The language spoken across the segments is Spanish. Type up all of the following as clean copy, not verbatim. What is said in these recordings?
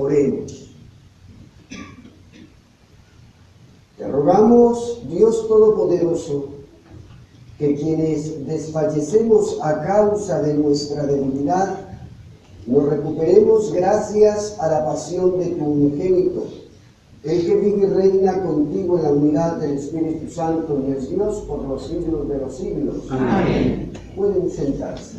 Oremos. Te rogamos, Dios Todopoderoso, que quienes desfallecemos a causa de nuestra debilidad, nos recuperemos gracias a la pasión de tu unigénito, el que vive y reina contigo en la unidad del Espíritu Santo y es Dios por los siglos de los siglos. Amén. Pueden sentarse.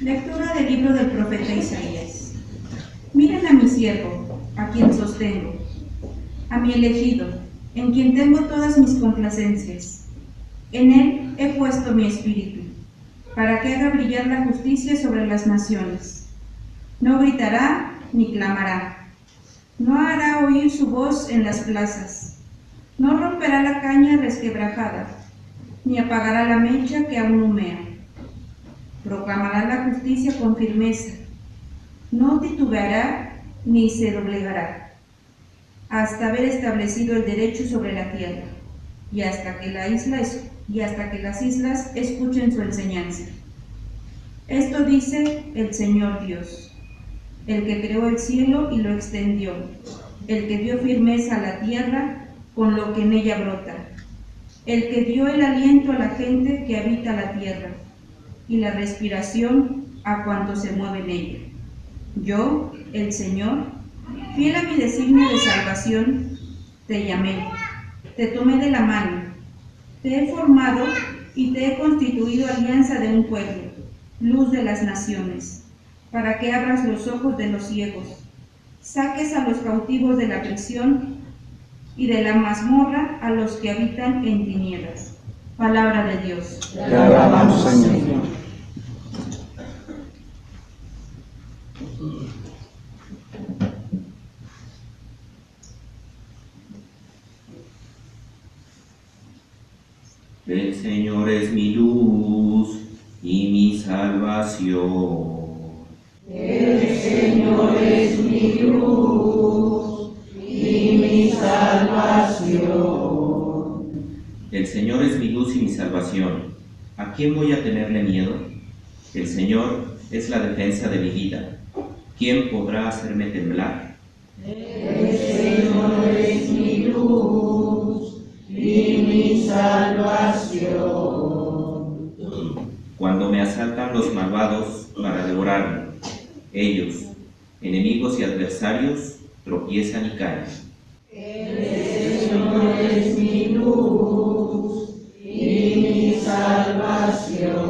Lectura del libro del profeta Isaías. Miren a mi siervo, a quien sostengo, a mi elegido, en quien tengo todas mis complacencias. En él he puesto mi espíritu, para que haga brillar la justicia sobre las naciones. No gritará ni clamará, no hará oír su voz en las plazas, no romperá la caña resquebrajada, ni apagará la mecha que aún humea. Proclamará la justicia con firmeza, no titubeará ni se doblegará, hasta haber establecido el derecho sobre la tierra, y hasta que las islas escuchen su enseñanza. Esto dice el Señor Dios, el que creó el cielo y lo extendió, el que dio firmeza a la tierra con lo que en ella brota, el que dio el aliento a la gente que habita la tierra, y la respiración a cuanto se mueve en ella. Yo, el Señor, fiel a mi designio de salvación, te llamé, te tomé de la mano, te he formado y te he constituido alianza de un pueblo, luz de las naciones, para que abras los ojos de los ciegos, saques a los cautivos de la prisión y de la mazmorra a los que habitan en tinieblas. Palabra de Dios. Te alabamos, Señor. El Señor es mi luz y mi salvación. El Señor es mi luz y mi salvación. El Señor es mi luz y mi salvación. ¿A quién voy a tenerle miedo? El Señor es la defensa de mi vida. ¿Quién podrá hacerme temblar? El Señor es mi luz y mi salvación. Cuando me asaltan los malvados para devorarme, ellos, enemigos y adversarios, tropiezan y caen. El Señor es mi luz y mi salvación.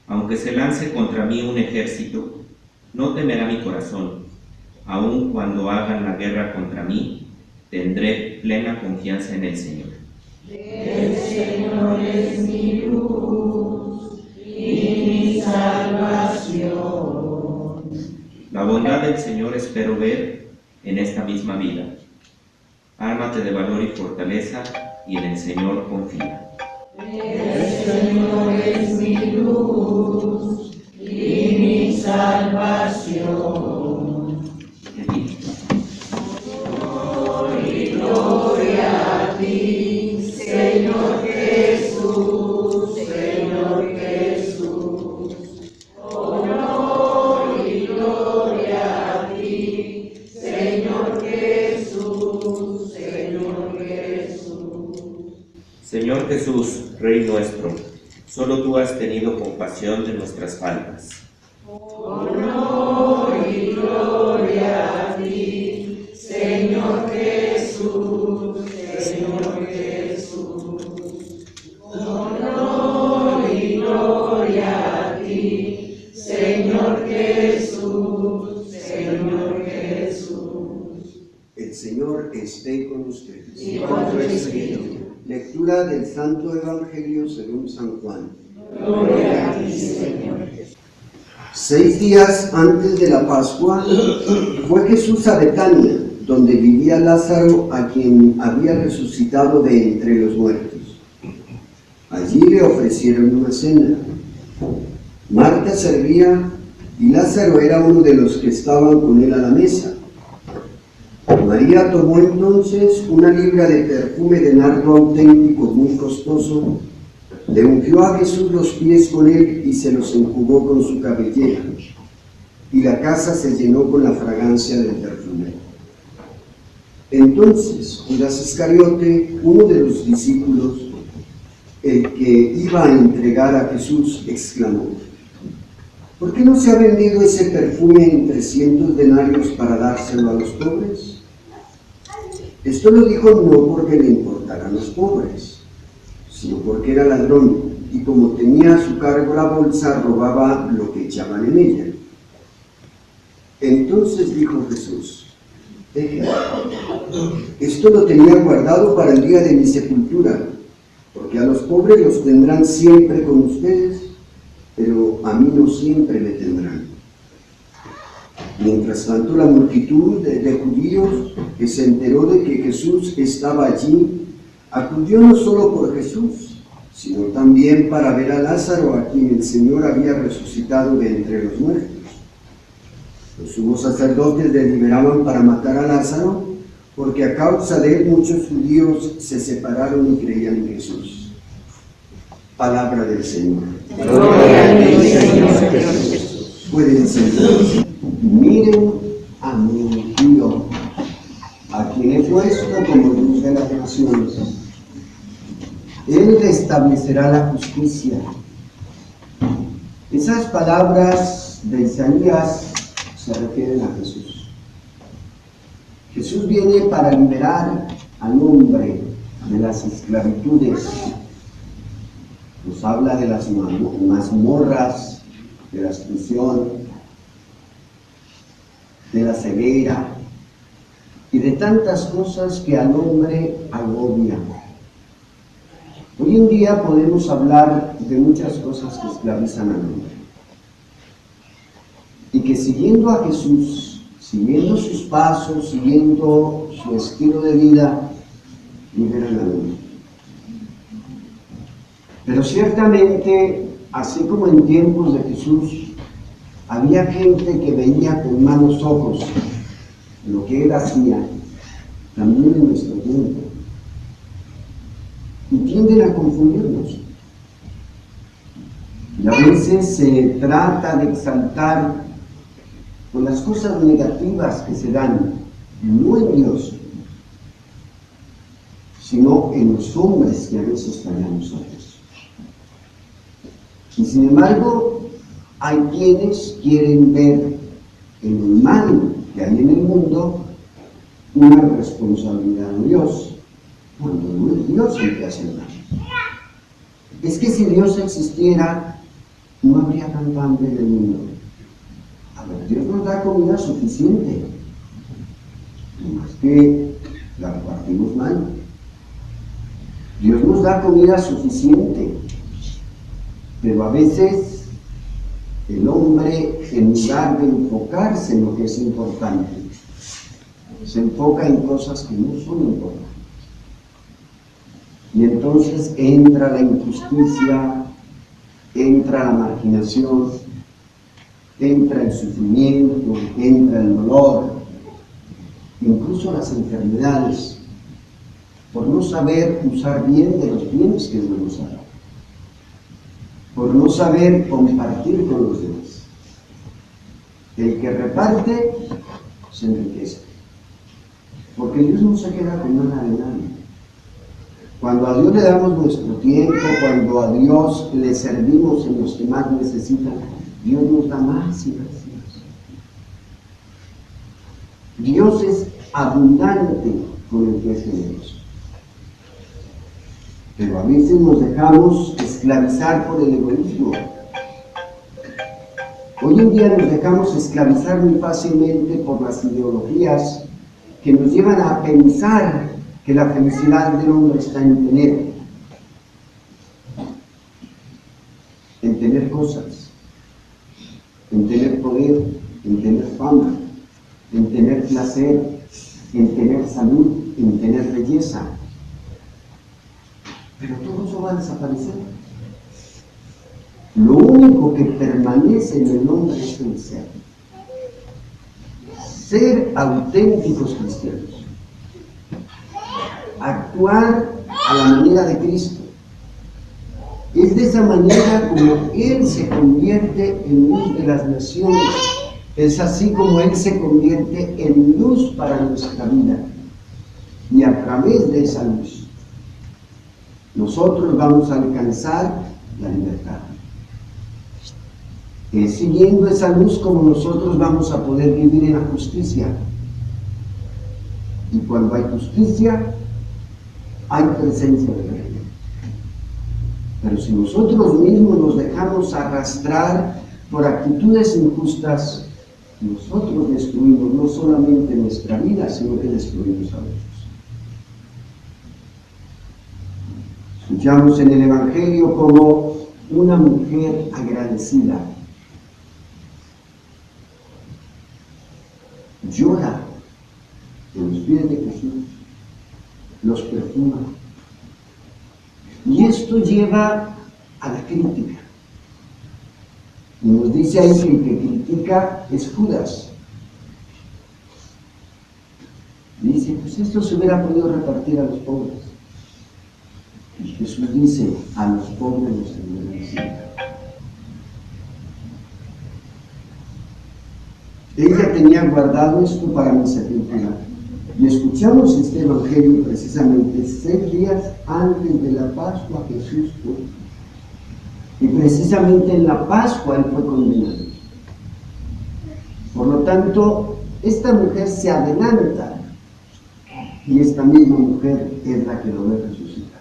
Aunque se lance contra mí un ejército, no temerá mi corazón. Aun cuando hagan la guerra contra mí, tendré plena confianza en el Señor. El Señor es mi luz y mi salvación. La bondad del Señor espero ver en esta misma vida. Ármate de valor y fortaleza, y en el Señor confía. El Señor es mi luz y mi salvación. Gloria a ti, Señor Jesús, Señor Jesús. Honor y gloria a ti, Señor Jesús, Señor Jesús. Señor Jesús, Rey nuestro, solo tú has tenido compasión de nuestras faltas. Honor y gloria a ti, Señor Jesús, Señor Jesús. Honor y gloria a ti, Señor Jesús, Señor Jesús. El Señor esté con ustedes. Y con tu espíritu. Lectura del Santo Evangelio según San Juan. Gloria a ti, Señor. 6 días antes de la Pascua fue Jesús a Betania, donde vivía Lázaro, a quien había resucitado de entre los muertos. Allí le ofrecieron una cena. Marta servía y Lázaro era uno de los que estaban con él a la mesa. María tomó entonces una libra de perfume de nardo auténtico muy costoso, le ungió a Jesús los pies con él y se los enjugó con su cabellera, y la casa se llenó con la fragancia del perfume. Entonces Judas Iscariote, uno de los discípulos, el que iba a entregar a Jesús, exclamó: ¿por qué no se ha vendido ese perfume en 300 denarios para dárselo a los pobres? Esto lo dijo no porque le importaran los pobres, sino porque era ladrón y como tenía a su cargo la bolsa, robaba lo que echaban en ella. Entonces dijo Jesús: déjelo, esto lo tenía guardado para el día de mi sepultura, porque a los pobres los tendrán siempre con ustedes, pero a mí no siempre me tendrán. Mientras tanto, la multitud de judíos que se enteró de que Jesús estaba allí, acudió no solo por Jesús, sino también para ver a Lázaro, a quien el Señor había resucitado de entre los muertos. Los sumos sacerdotes deliberaban para matar a Lázaro, porque a causa de él muchos judíos se separaron y creían en Jesús. Palabra del Señor. Gloria a ti, Señor Jesús. Pueden sentarse. Miren a mi Dios, a quien he puesto como luz de las naciones. Él establecerá la justicia. Esas palabras de Isaías se refieren a Jesús. Jesús viene para liberar al hombre de las esclavitudes. Nos habla de las mazmorras, de la exclusión, de la ceguera y de tantas cosas que al hombre agobian. Hoy en día podemos hablar de muchas cosas que esclavizan al hombre y que siguiendo a Jesús, siguiendo sus pasos, siguiendo su estilo de vida, liberan al hombre. Pero ciertamente, así como en tiempos de Jesús, había gente que veía con malos ojos lo que él hacía, también en nuestro tiempo, y tienden a confundirnos. Y a veces se trata de exaltar con las cosas negativas que se dan, no en Dios, sino en los hombres que a veces fallamos nosotros. Y sin embargo, hay quienes quieren ver en el mal que hay en el mundo una responsabilidad de Dios, cuando no es Dios el que hace el mal. Es que si Dios existiera, no habría tanta hambre en el mundo. A ver, Dios nos da comida suficiente, más que la repartimos mal. Dios nos da comida suficiente, pero a veces el hombre, en lugar de enfocarse en lo que es importante, se enfoca en cosas que no son importantes. Y entonces entra la injusticia, entra la marginación, entra el sufrimiento, entra el dolor, incluso las enfermedades, por no saber usar bien de los bienes que Dios nos da, por no saber compartir con los demás. El que reparte se enriquece, porque Dios no se queda con nada de nadie. Cuando a Dios le damos nuestro tiempo, cuando a Dios le servimos en los que más necesitan, Dios nos da más y más y más. Dios es abundante con el que es generoso. Pero a veces nos dejamos esclavizar por el egoísmo. Hoy en día nos dejamos esclavizar muy fácilmente por las ideologías que nos llevan a pensar que la felicidad del hombre está en tener cosas, en tener poder, en tener fama, en tener placer, en tener salud, en tener belleza. Pero todo eso va a desaparecer. Lo único que permanece en el hombre es el ser. ser auténticos cristianos, actuar a la manera de Cristo. Es de esa manera como Él se convierte en luz de las naciones. Es así como Él se convierte en luz para nuestra vida. Y a través de esa luz, nosotros vamos a alcanzar la libertad. Es siguiendo esa luz como nosotros vamos a poder vivir en la justicia. Y cuando hay justicia, hay presencia de Dios. Pero si nosotros mismos nos dejamos arrastrar por actitudes injustas, nosotros destruimos no solamente nuestra vida, sino que destruimos a otros. Escuchamos en el Evangelio como una mujer agradecida llora en los pies de Jesús, los perfuma. Y esto lleva a la crítica. Y nos dice ahí que el que critica es Judas. Dice, pues esto se hubiera podido repartir a los pobres. Y Jesús dice, a los pobres los engrandecirá. Ella tenía guardado esto para mi sepultura. Y escuchamos este evangelio precisamente 6 días antes de la Pascua. Jesús fue. Y precisamente en la Pascua Él fue condenado. Por lo tanto, esta mujer se adelanta. Y esta misma mujer es la que lo ve resucitar.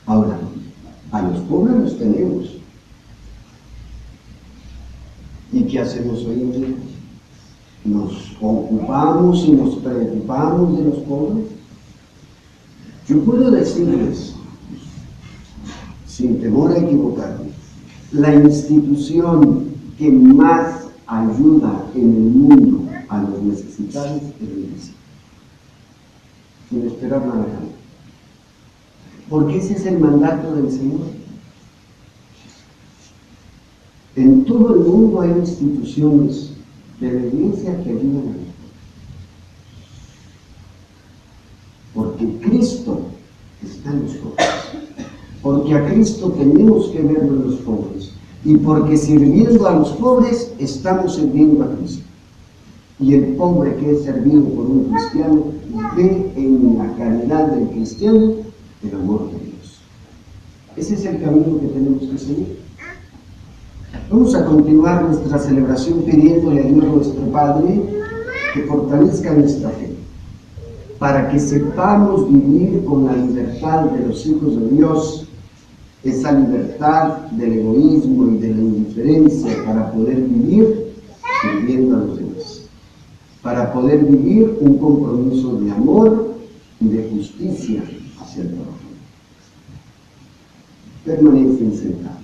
Ahora, a los pobres los tenemos. ¿Y qué hacemos hoy en día? ¿Nos ocupamos y nos preocupamos de los pobres? Yo puedo decirles, sin temor a equivocarme, la institución que más ayuda en el mundo a los necesitados es la Iglesia. Sin esperar nada a cambio. Porque ese es el mandato del Señor. En todo el mundo hay instituciones de la Iglesia que ayudan a los pobres. Porque Cristo está en los pobres. Porque a Cristo tenemos que verlo en los pobres. Y porque sirviendo a los pobres, estamos sirviendo a Cristo. Y el pobre que es servido por un cristiano ve en la caridad del cristiano el amor de Dios. Ese es el camino que tenemos que seguir. Vamos a continuar nuestra celebración pidiéndole a Dios nuestro Padre que fortalezca nuestra fe, para que sepamos vivir con la libertad de los hijos de Dios, esa libertad del egoísmo y de la indiferencia, para poder vivir sirviendo a los demás, para poder vivir un compromiso de amor y de justicia hacia el prójimo. Permanecen sentados.